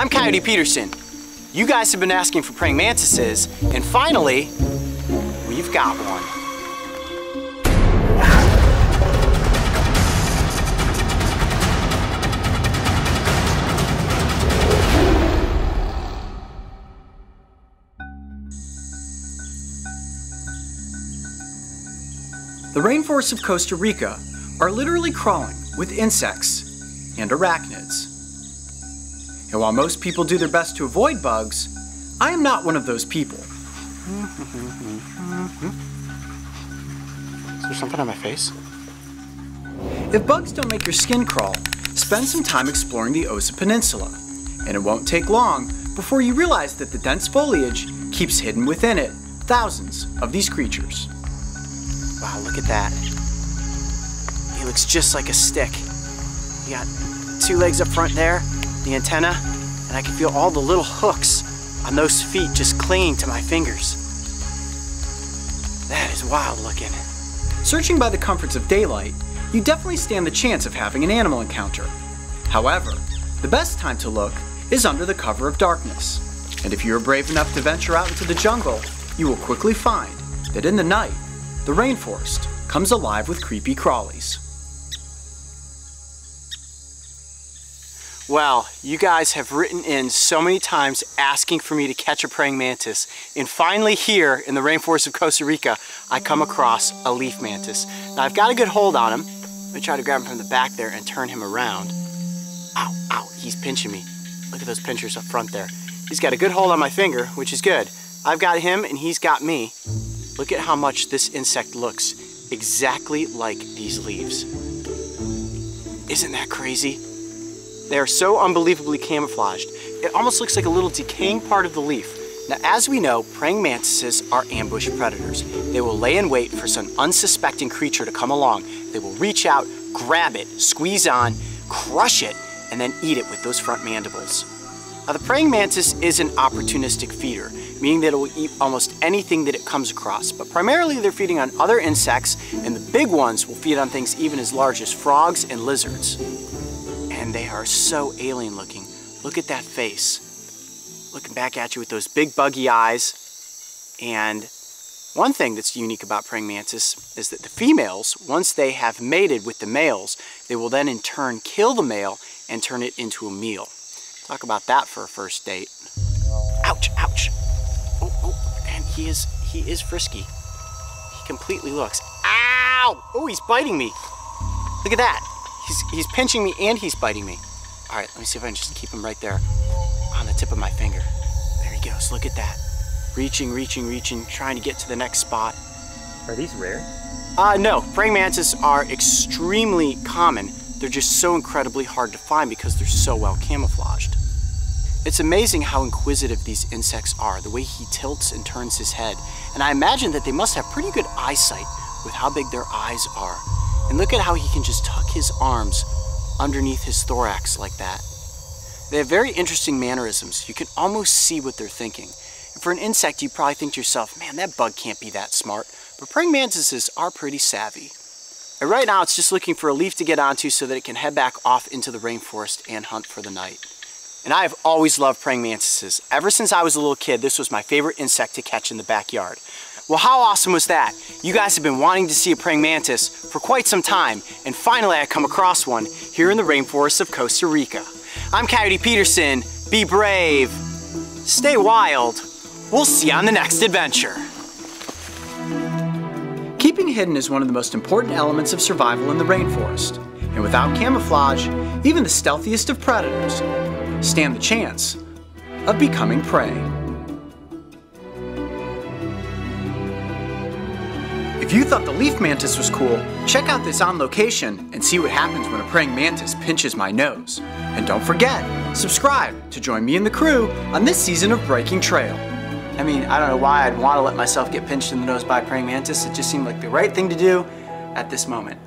I'm Coyote Peterson. You guys have been asking for praying mantises, and finally, we've got one. The rainforests of Costa Rica are literally crawling with insects and arachnids. And while most people do their best to avoid bugs, I am not one of those people. Is there something on my face? If bugs don't make your skin crawl, spend some time exploring the Osa Peninsula, and it won't take long before you realize that the dense foliage keeps hidden within it thousands of these creatures. Wow, look at that. He looks just like a stick. He got two legs up front there, the antenna, and I can feel all the little hooks on those feet just clinging to my fingers. That is wild looking. Searching by the comforts of daylight, you definitely stand the chance of having an animal encounter. However, the best time to look is under the cover of darkness. And if you are brave enough to venture out into the jungle, you will quickly find that in the night, the rainforest comes alive with creepy crawlies. Well, you guys have written in so many times asking for me to catch a praying mantis, and finally here in the rainforest of Costa Rica, I come across a leaf mantis. Now I've got a good hold on him. Let me try to grab him from the back there and turn him around. Ow, ow, he's pinching me. Look at those pinchers up front there. He's got a good hold on my finger, which is good. I've got him and he's got me. Look at how much this insect looks exactly like these leaves. Isn't that crazy? They are so unbelievably camouflaged. It almost looks like a little decaying part of the leaf. Now, as we know, praying mantises are ambush predators. They will lay in wait for some unsuspecting creature to come along. They will reach out, grab it, squeeze on, crush it, and then eat it with those front mandibles. Now, the praying mantis is an opportunistic feeder, meaning that it will eat almost anything that it comes across. But primarily they're feeding on other insects, and the big ones will feed on things even as large as frogs and lizards. And they are so alien looking. Look at that face. Looking back at you with those big buggy eyes. And one thing that's unique about praying mantis is that the females, once they have mated with the males, they will then in turn kill the male and turn it into a meal. Talk about that for a first date. Ouch, ouch. Oh, and he is frisky. He completely looks. Ow! Oh, he's biting me. Look at that. He's pinching me and he's biting me. All right, let me see if I can just keep him right there on the tip of my finger. There he goes, look at that. Reaching, reaching, reaching, trying to get to the next spot. Are these rare? No, praying mantis are extremely common. They're just so incredibly hard to find because they're so well camouflaged. It's amazing how inquisitive these insects are, the way he tilts and turns his head. And I imagine that they must have pretty good eyesight with how big their eyes are. And look at how he can just tuck his arms underneath his thorax like that. They have very interesting mannerisms. You can almost see what they're thinking. And for an insect, you probably think to yourself, man, that bug can't be that smart. But praying mantises are pretty savvy. And right now, it's just looking for a leaf to get onto so that it can head back off into the rainforest and hunt for the night. And I have always loved praying mantises. Ever since I was a little kid, this was my favorite insect to catch in the backyard. Well, how awesome was that? You guys have been wanting to see a praying mantis for quite some time, and finally I come across one here in the rainforests of Costa Rica. I'm Coyote Peterson. Be brave. Stay wild. We'll see you on the next adventure. Keeping hidden is one of the most important elements of survival in the rainforest. And without camouflage, even the stealthiest of predators stand the chance of becoming prey. If you thought the leaf mantis was cool, check out this on location and see what happens when a praying mantis pinches my nose. And don't forget, subscribe to join me and the crew on this season of Breaking Trail. I mean, I don't know why I'd want to let myself get pinched in the nose by a praying mantis. It just seemed like the right thing to do at this moment.